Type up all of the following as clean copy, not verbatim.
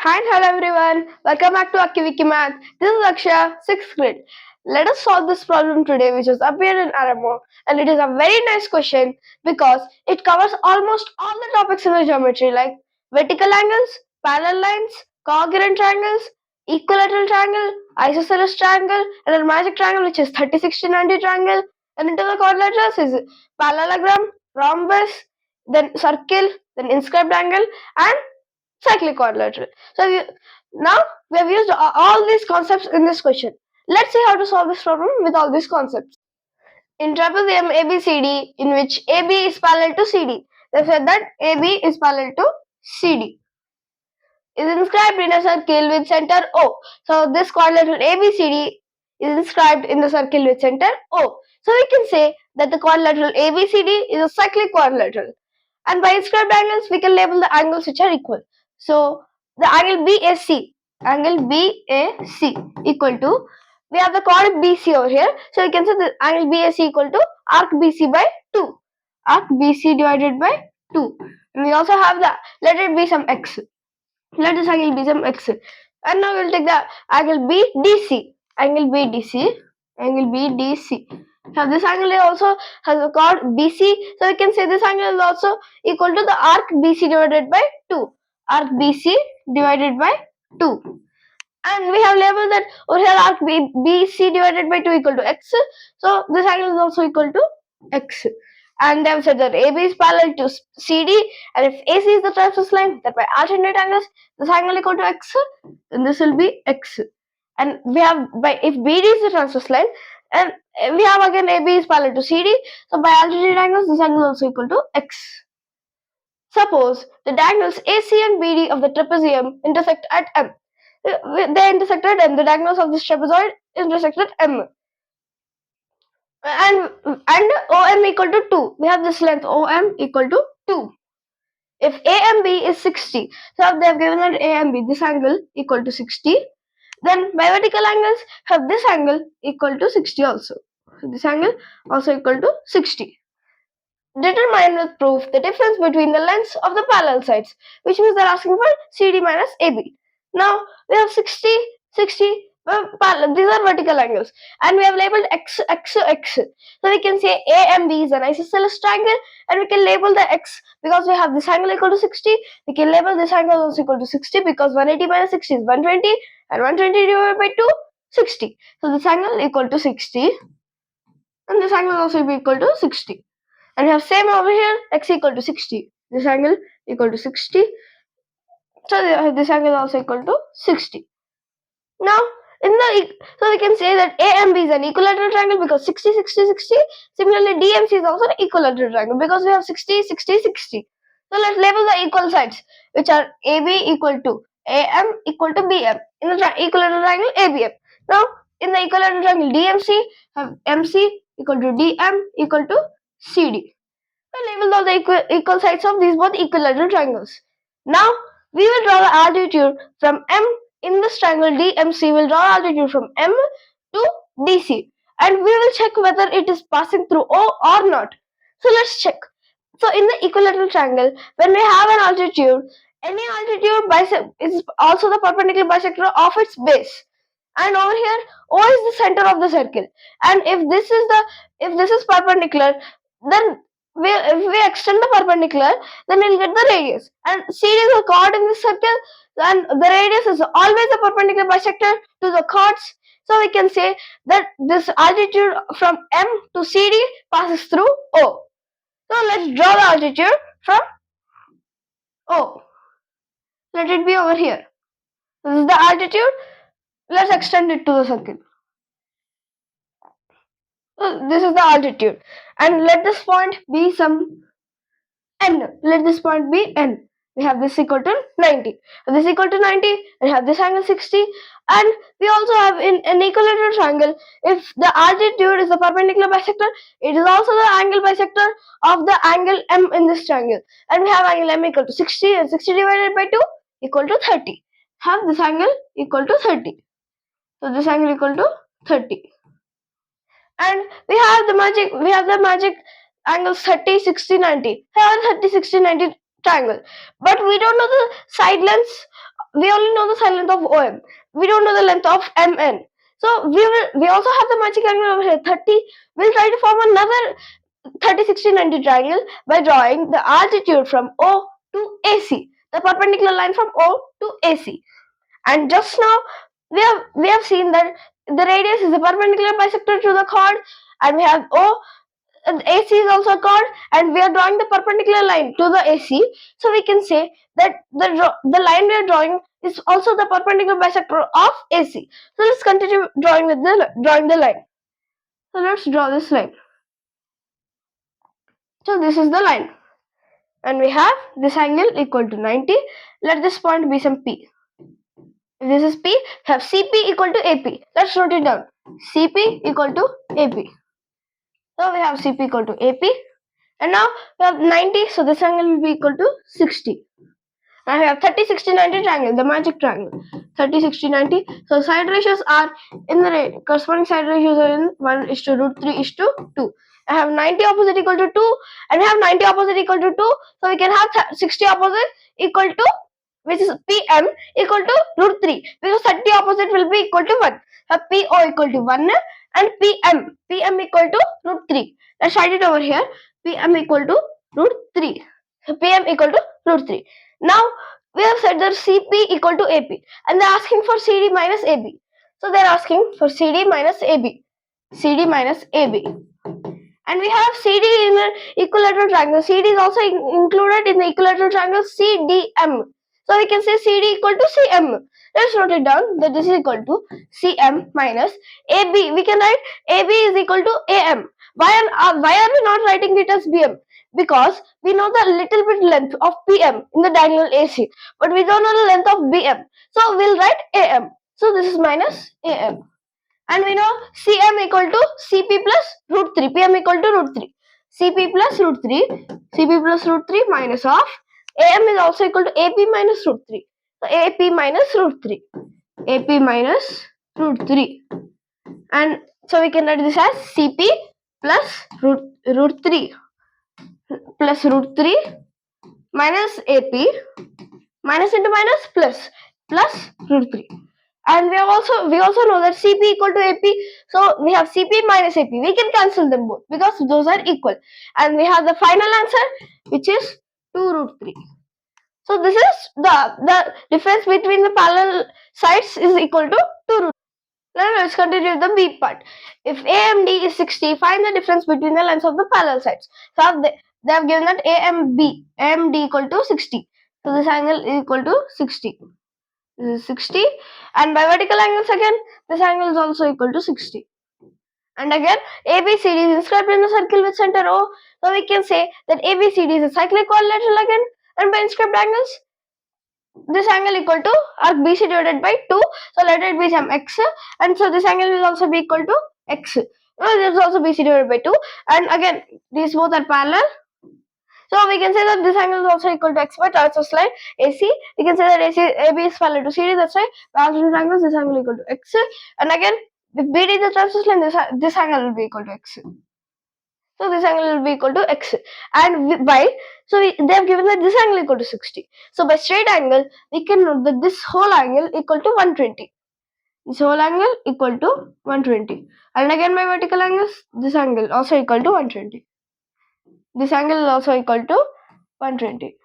Hi and hello everyone. Welcome back to Akki-Vikki Math. This is Akshaya, 6th grade. Let us solve this problem today which has appeared in RMO, and it is a very nice question because it covers almost all the topics in the geometry like vertical angles, parallel lines, congruent triangles, equilateral triangle, isosceles triangle, and a magic triangle which is 30, 60, 90 triangle, and into the quadrilaterals is parallelogram, rhombus, then circle, then inscribed angle, and cyclic quadrilateral. Now we have used all these concepts in this question. Let's see how to solve this problem with all these concepts. In trapezium ABCD, in which AB is parallel to CD, they said that AB is parallel to CD, is inscribed in a circle with center O. So this quadrilateral ABCD is inscribed in the circle with center O. So we can say that the quadrilateral ABCD is a cyclic quadrilateral. And by inscribed angles, we can label the angles which are equal. So the angle BAC equal to, we have the chord BC over here. So we can say the angle BAC equal to arc BC by 2. Arc BC divided by 2. And we also have the, let it be some x. Let this angle be some x. And now we'll take the angle BDC. Angle BDC. Angle BDC. Now this angle also has a chord BC. So we can say this angle is also equal to the arc BC divided by 2. Arc BC divided by 2. And we have labeled that over here arc BC divided by 2 equal to x. So this angle is also equal to x. And they have said that AB is parallel to CD, and if AC is the transverse line, that by alternate angles, this angle equal to x, then this will be x. And we have, by if BD is the transverse line, and we have again AB is parallel to CD, so by alternate angles, this angle is also equal to x. Suppose the diagonals AC and BD of the trapezium intersect at M. They intersect at M. The diagonals of this trapezoid intersect at M. And OM equal to 2. We have this length OM equal to 2. If A and B is 60, so they have given that A and B, this angle equal to 60, then by vertical angles have this angle equal to 60 also. So this angle also equal to 60. Determine with proof the difference between the lengths of the parallel sides, which means they're asking for CD minus AB. Now we have 60, 60, these are vertical angles, and we have labeled x, x, x. So we can say A and B is an isosceles triangle, and we can label the x because we have this angle equal to 60. We can label this angle also equal to 60 because 180 minus 60 is 120, and 120 divided by 2, 60. So this angle equal to 60, and this angle also be equal to 60. And we have same over here, x equal to 60. This angle equal to 60. So this angle also equal to 60. Now, so we can say that AMB is an equilateral triangle because 60, 60, 60. Similarly, DMC is also an equilateral triangle because we have 60, 60, 60. So let's label the equal sides, which are AB equal to AM equal to BM in the equilateral triangle ABM. Now, in the equilateral triangle DMC, have MC equal to DM equal to CD. So label all the equal sides of these both equilateral triangles. Now we will draw the altitude from M in this triangle DMC. Will draw altitude from M to DC, and we will check whether it is passing through O or not. So let's check. So in the equilateral triangle, when we have an altitude, any altitude is also the perpendicular bisector of its base. And over here, O is the center of the circle. And if this is perpendicular, then if we extend the perpendicular, then we'll get the radius. And CD is a chord in this circle, and the radius is always the perpendicular bisector to the chords. So we can say that this altitude from M to CD passes through O. So let's draw the altitude from O. Let it be over here. This is the altitude. Let's extend it to the circle. So this is the altitude, and let this point be some N. Let this point be N. We have this equal to 90. This equal to 90, and have this angle 60. And we also have in an equilateral triangle, if the altitude is the perpendicular bisector, it is also the angle bisector of the angle M in this triangle. And we have angle M equal to 60, and 60 divided by 2 equal to 30. Have this angle equal to 30. So this angle equal to 30. And we have the magic angles 30, 60, 90. Here are 30, 60, 90 triangle. But we don't know the side lengths we only know the side length of OM. We don't know the length of MN. So we also have the magic angle over here, 30. We'll try to form another 30, 60, 90 triangle by drawing the altitude from O to AC, the perpendicular line from O to AC. And just now we have seen that the radius is a perpendicular bisector to the chord, and we have O, and AC is also a chord, and we are drawing the perpendicular line to the AC. So we can say that the line we are drawing is also the perpendicular bisector of AC. So let's continue drawing the line. So let's draw this line. So this is the line, and we have this angle equal to 90. Let this point be some P. If this is P, we have CP equal to AP. Let's note it down. CP equal to AP. So we have CP equal to AP. And now we have 90. So this angle will be equal to 60. Now we have 30, 60, 90 triangle, the magic triangle. 30, 60, 90. So side ratios are in the corresponding side ratios are in 1 is to root 3 is to 2. I have 90 opposite equal to 2, and we have 90 opposite equal to 2. So we can have 60 opposite equal to, which is PM equal to root 3, because 30 opposite will be equal to 1. So PO equal to 1 and PM equal to root 3. Let's write it over here. PM equal to root 3. So PM equal to root 3. Now we have said that CP equal to AP, and they're asking for CD minus AB. So they're asking for CD minus AB. CD minus AB. And we have CD in an equilateral triangle. CD is also included in the equilateral triangle CDM. So we can say CD equal to CM. Let's note it down that this is equal to CM minus AB. We can write AB is equal to AM. Why are we not writing it as BM? Because we know the little bit length of PM in the diagonal AC, but we don't know the length of BM. So we'll write AM. So this is minus AM. And we know CM equal to CP plus root 3. PM equal to root 3. CP plus root 3. CP plus root 3 minus of AM is also equal to AP minus root 3. So AP minus root 3. AP minus root 3. And so we can write this as CP plus root 3 plus root 3 minus AP minus into minus plus root 3. And we also know that CP equal to AP. So we have CP minus AP. We can cancel them both because those are equal. And we have the final answer, which is 2 root 3. So this is the difference between the parallel sides is equal to 2 root 3. Now let's continue the B part. If AMD is 60, find the difference between the lengths of the parallel sides. So they have given that AMD equal to 60. So this angle is equal to 60. This is 60, and by vertical angles again, this angle is also equal to 60. And again, ABCD is inscribed in the circle with center O. So we can say that ABCD is a cyclic quadrilateral again, and by inscribed angles, this angle equal to arc BC divided by 2. So let it be some x, and so this angle will also be equal to x. This is also BC divided by 2, and again, these both are parallel. So we can say that this angle is also equal to x by transverse line AC. We can say that AB is parallel to CD. That's why by alternate angles this angle equal to x. And again, if BD is the transverse line, this angle will be equal to x. So this angle will be equal to x. And they have given that this angle equal to 60. So by straight angle, we can note that this whole angle equal to 120. This whole angle equal to 120. And again by vertical angles, this angle also equal to 120. This angle is also equal to 120.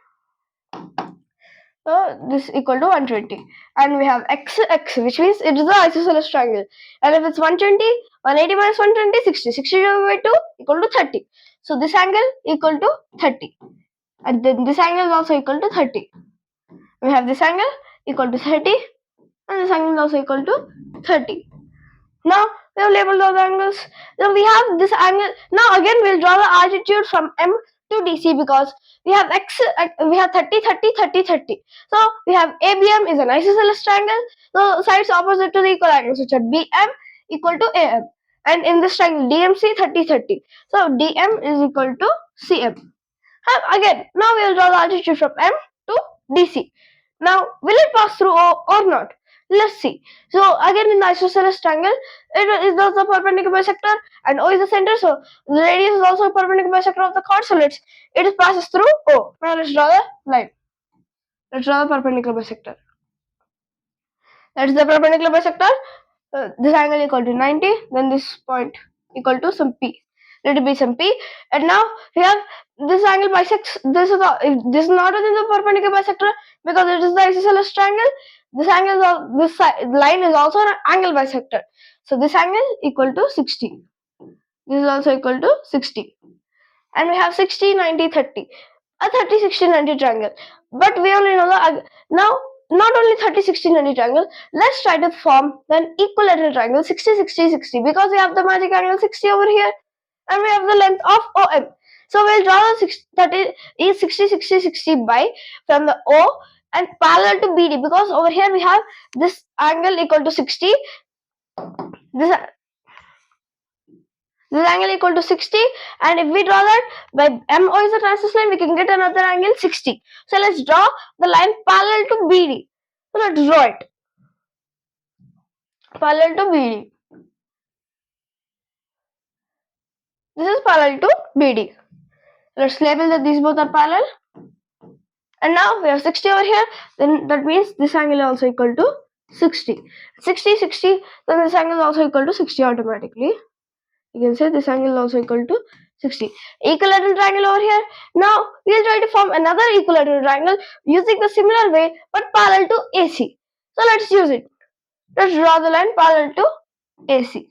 So this is equal to 120. And we have x, which means it is the isosceles triangle. And if it's 120, 180 minus 120, 60. 60 divided by 2 equal to 30. So this angle equal to 30. And then this angle is also equal to 30. We have this angle equal to 30. And this angle is also equal to 30. Now we have labeled those angles. Now we have this angle. Now again we'll draw the altitude from M to DC because we have x, we have 30, 30, 30, 30. So we have ABM is an isosceles triangle. So sides opposite to the equal angles, which are BM equal to AM. And in this triangle DMC 30, 30. So DM is equal to CM. And again, now we will draw the altitude from M to DC. Now will it pass through O or not? Let's see. So again in the isosceles triangle, it is also perpendicular bisector and O is the center. So the radius is also perpendicular bisector of the chord. So it passes through O. Now let's draw the line. Let's draw the perpendicular bisector. That's the perpendicular bisector. This angle equal to 90, then this point equal to some p. Let it be some p. And now we have this angle bisects. This is not within the perpendicular bisector because it is the isosceles triangle. This angle is line is also an angle bisector. So this angle equal to 60. This is also equal to 60. And we have 60, 90, 30. A 30, 60, 90 triangle. But we only know the now not only 30, 60, 90 triangle. Let's try to form an equilateral triangle 60, 60, 60 because we have the magic angle 60 over here and we have the length of OM. So we'll draw the 60, 60, 60 by from the O and parallel to BD because over here we have this angle equal to 60. This angle equal to 60, and if we draw that by MO is a transverse line, we can get another angle 60. So let's draw the line parallel to BD. So let's draw it. Parallel to BD. This is parallel to BD. Let's label that these both are parallel. And now we have 60 over here. Then that means this angle is also equal to 60. 60, 60. Then this angle is also equal to 60 automatically. You can say this angle is also equal to 60. Equilateral triangle over here. Now we'll try to form another equilateral triangle using the similar way but parallel to AC. So let's use it. Let's draw the line parallel to AC.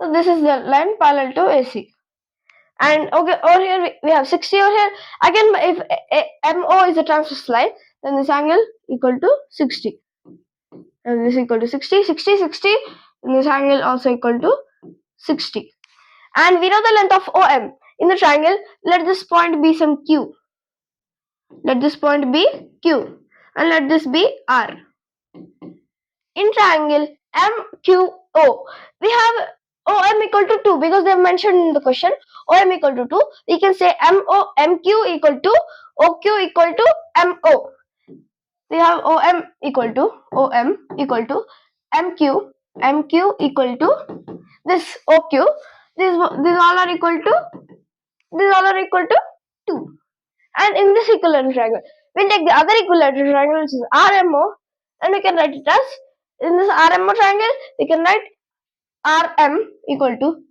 So this is the line parallel to AC. And okay, over here we have 60 over here. Again, if MO is a transverse line, then this angle equal to 60. And this equal to 60, 60, 60. And this angle also equal to 60. And we know the length of OM. In the triangle, let this point be some Q. Let this point be Q. And let this be R. In triangle MQO, we have OM equal to 2 because they have mentioned in the question OM equal to 2. We can say MQ equal to OQ equal to MO. We have OM equal to MQ equal to this OQ. These all are equal to 2. And in this equilateral triangle, we'll take the other equilateral triangle which is RMO and we can write it as, in this RMO triangle, we can write RM equal to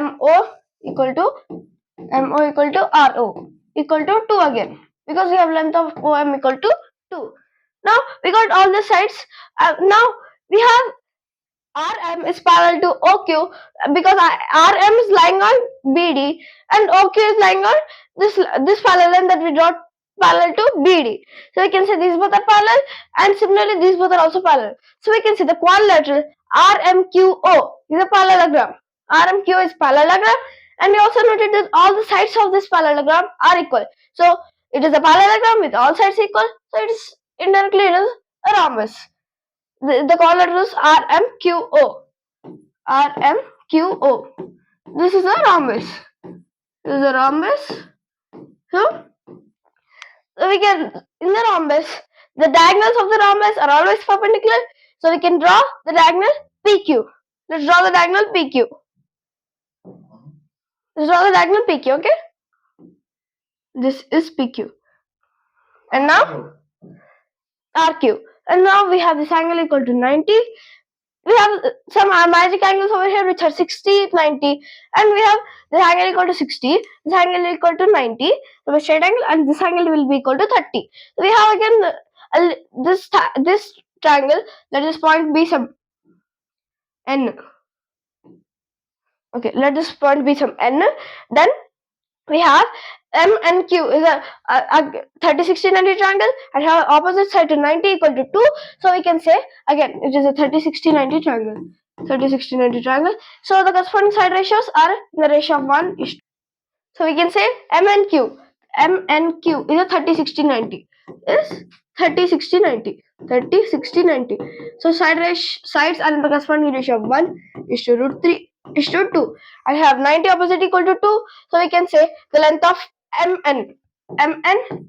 MO equal to RO equal to 2 again because we have length of OM equal to 2. Now we got all the sides. Now we have RM is parallel to OQ because RM is lying on BD and OQ is lying on this parallel line that we draw parallel to BD. So we can say these both are parallel and similarly these both are also parallel. So we can see the quadrilateral RMQO is a parallelogram. RMQ is parallelogram and we also noted that all the sides of this parallelogram are equal. So it is a parallelogram with all sides equal. So it is indirectly it is a rhombus. The quadrilateral is RMQO. RMQO. This is a rhombus. This is a rhombus. So we can, in the rhombus, the diagonals of the rhombus are always perpendicular. So we can draw the diagonal PQ. Let's draw the diagonal PQ. Let's draw the diagonal PQ, okay? This is PQ. And now RQ. And now we have this angle equal to 90. We have some magic angles over here which are 60, 90, and we have this angle equal to 60, this angle equal to 90, so a straight angle, and this angle will be equal to 30. So we have again this triangle. Let this point be some N. Okay, let this point be some N. Then we have M and Q is a 30, 60, 90 triangle and have opposite side to 90 equal to 2. So we can say again it is a 30, 60, 90 triangle. 30, 60, 90 triangle. So the corresponding side ratios are in the ratio of 1:2. So we can say M and Q is a 30, 60, 90. Is 30, 60, 90. 30, 60, 90. So sides are in the corresponding ratio of 1:√3:2. I have 90 opposite equal to 2. So we can say the length of MN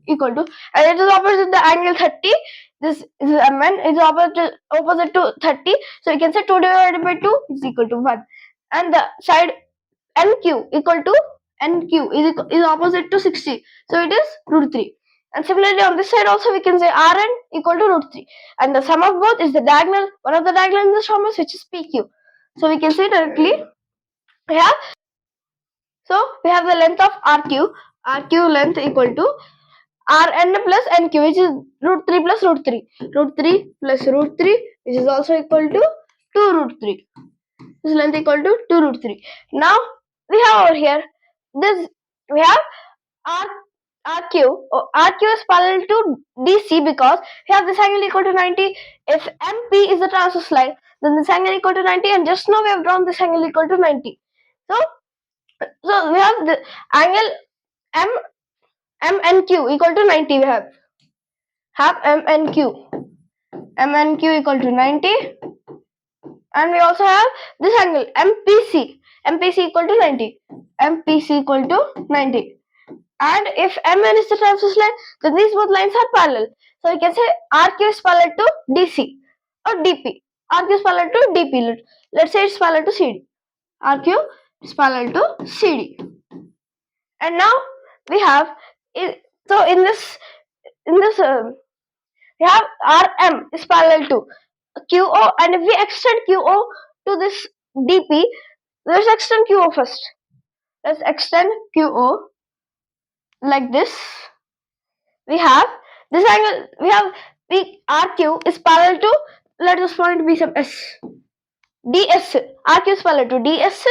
equal to, and it is opposite the angle 30. This is MN is opposite to 30. So we can say 2 divided by 2 is equal to 1. And the side NQ is opposite to 60. So it is √3. And similarly on this side also we can say Rn equal to root 3. And the sum of both is the diagonal, one of the diagonal in this rhombus, which is PQ. So we can say directly here. So we have the length of RQ length equal to Rn plus NQ, which is root 3 plus root 3. Root 3 plus root 3, which is also equal to 2 root 3. This length equal to 2 root 3. Now we have over here this, we have R RQ is parallel to DC because we have this angle equal to 90. If MP is the transverse line, then this angle equal to 90, and just now we have drawn this angle equal to 90. So we have the angle M and Q equal to 90. We have M and Q equal to 90, and we also have this angle MPC equal to 90. MPC equal to 90. And if MN is the transverse line, then these both lines are parallel. So we can say RQ is parallel to DC or DP. RQ is parallel to DP. Let's say it's parallel to CD. RQ is parallel to CD. And now we have, so in this we have RM is parallel to QO, and if we extend QO to this DP, let's extend QO first. Let's extend QO like this. We have this angle, we have RQ is parallel to, let this point be some S. DS. RQ is parallel to DS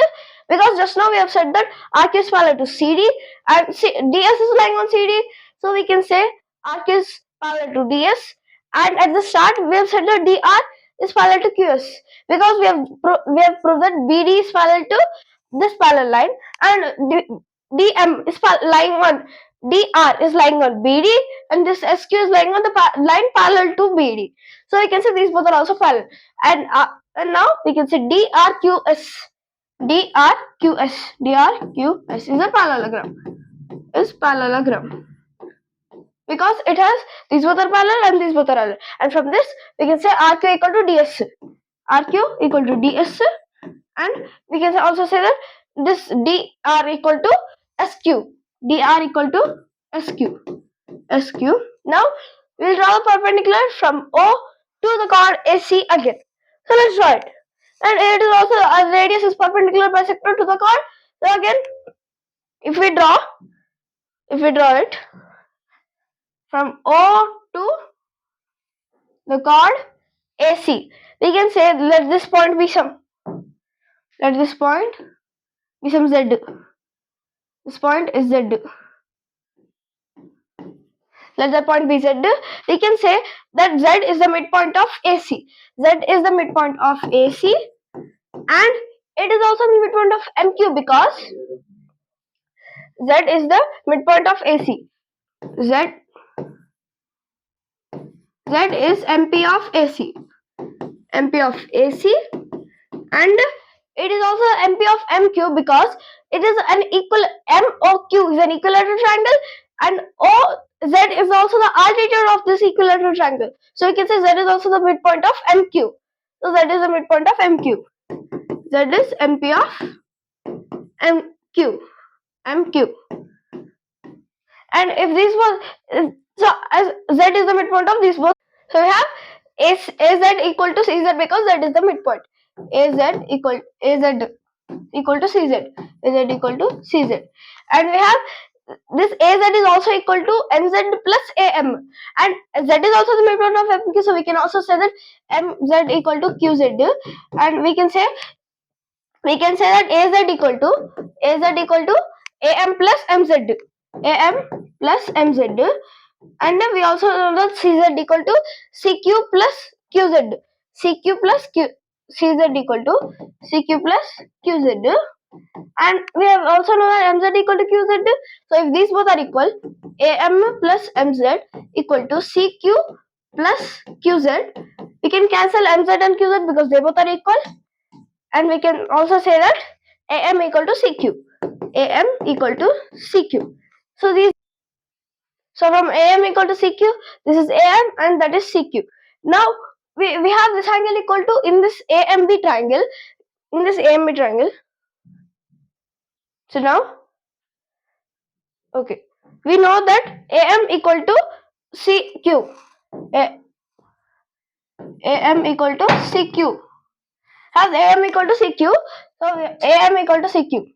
because just now we have said that RQ is parallel to CD and DS is lying on CD. So we can say RQ is parallel to DS, and at the start we have said that DR is parallel to QS because we have proved that BD is parallel to this parallel line, and DM is lying on DR is lying on BD, and this SQ is lying on the line parallel to BD. So we can say these both are also parallel, and now we can say DRQS. DRQS is a parallelogram. Because it has these both are parallel and these both are parallel. And from this we can say RQ equal to DS. RQ equal to DS, and we can also say that this DR equal to SQ. DR equal to SQ. Now we will draw a perpendicular from O to the chord AC again. So let's draw it. And it is also a radius is perpendicular bisector to the chord. So again, if we draw it from O to the chord AC, we can say let this point be some Z. This point is Z. Let the point be Z. We can say that Z is the midpoint of AC. Z is the midpoint of AC, and it is also the midpoint of MQ because Z is the midpoint of AC. Z is MP of AC. And it is also MP of MQ because it is an MOQ is an equilateral triangle, and OZ is also the altitude of this equilateral triangle. So we can say Z is also the midpoint of MQ. So Z is the midpoint of MQ. Z is MP of MQ. And if these both, so as Z is the midpoint of these both, so we have AZ equal to CZ because Z is the midpoint. AZ equal to CZ. AZ equal to CZ. And we have this AZ is also equal to MZ plus AM. And Z is also the midpoint of MQ, so we can also say that MZ equal to QZ. And we can say that AZ equal to AM plus MZ. AM plus MZ. And then we also know that CZ equal to CQ plus QZ. CZ equal to CQ plus QZ. And we have also know that MZ equal to QZ. So if these both are equal, AM plus MZ equal to CQ plus QZ. We can cancel MZ and QZ because they both are equal. And we can also say that AM equal to CQ. AM equal to CQ. So from AM equal to CQ, this is AM and that is CQ. Now we have this angle equal to in this AMB triangle. So now, okay. we know that AM equal to CQ. AM equal to CQ. Have AM equal to CQ. So AM equal to CQ.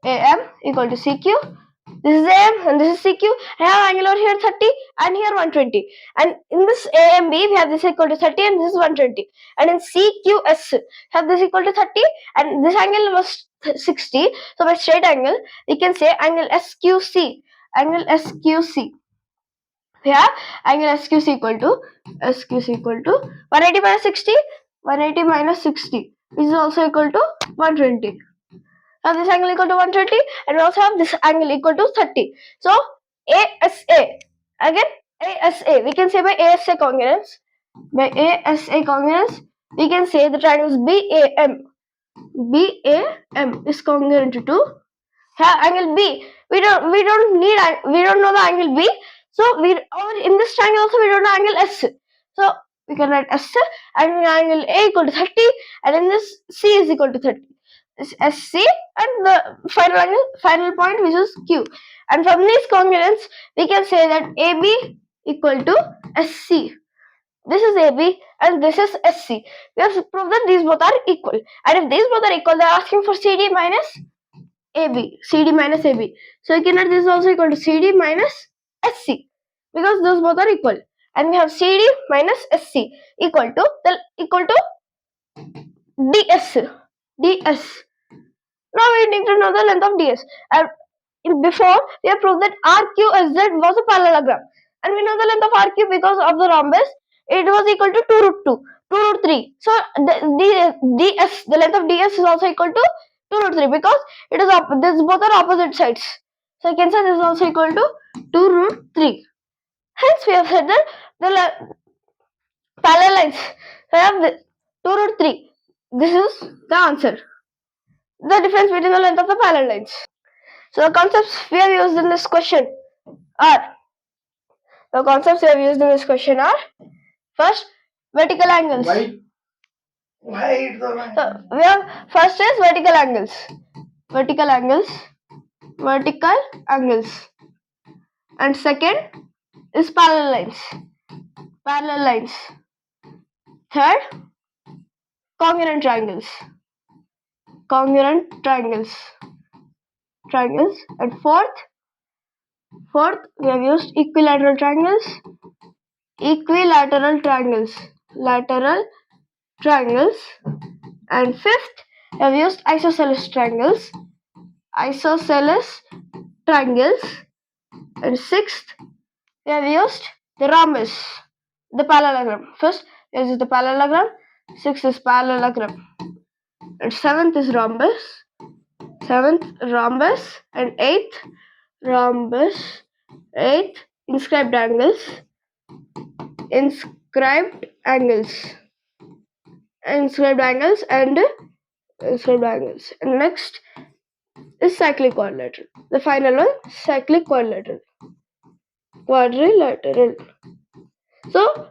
AM equal to CQ. This is AM and this is CQ. I have angle over here 30 and here 120. And in this AMB we have this equal to 30 and this is 120. And in CQS have this equal to 30 and this angle was 60. So by straight angle we can say angle SQC. Angle SQC. We have angle SQC equal to 180 minus 60. 180 minus 60 which is also equal to 120. Now this angle equal to 120 and we also have this angle equal to 30. So ASA, again ASA, we can say by ASA congruence. By ASA congruence, we can say the triangles BAM. BAM is congruent to angle B. We don't know the angle B. So in this triangle also we don't know angle S. So we can write S and angle A equal to 30 and in this C is equal to 30. This SC and the final point which is Q. And from these congruence we can say that AB equal to SC. This is AB and this is SC. We have proved that these both are equal. And if these both are equal, they are asking for CD minus AB. CD minus AB. So you can write this is also equal to CD minus SC because those both are equal. And we have CD minus SC equal to DS. DS. Now we need to know the length of DS. And before we have proved that RQSZ was a parallelogram. And we know the length of RQ because of the rhombus. It was equal to 2 root 2, 2 root 3. So the length of DS is also equal to 2 root 3 because this both are opposite sides. So I can say this is also equal to 2 root 3. Hence we have said that the parallel lines. So I have this 2 root 3. This is the answer. The difference between the length of the parallel lines. So the concepts we have used in this question are first vertical angles. So we have first is vertical angles. And second is parallel lines. Third, congruent triangles. And fourth we have used equilateral triangles. And fifth we have used isosceles triangles. And sixth we have used the rhombus, the parallelogram. First is the parallelogram, sixth is parallelogram, and seventh is rhombus, and eighth inscribed angles, and next is cyclic quadrilateral. The final one, cyclic quadrilateral. So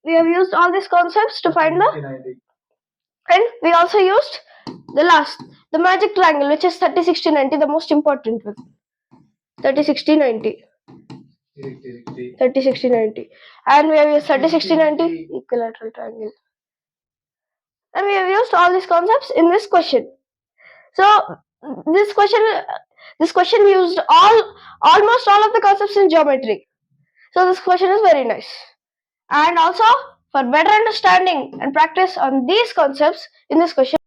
we have used all these concepts to find and we also used the magic triangle, which is 30, 60, 90, the most important one. 30, 60, 90. 30, 60, 90. And we have used 30, 60, 90 equilateral triangle. And we have used all these concepts in this question. So this question used almost all of the concepts in geometry. So this question is very nice. And also for better understanding and practice on these concepts in this question,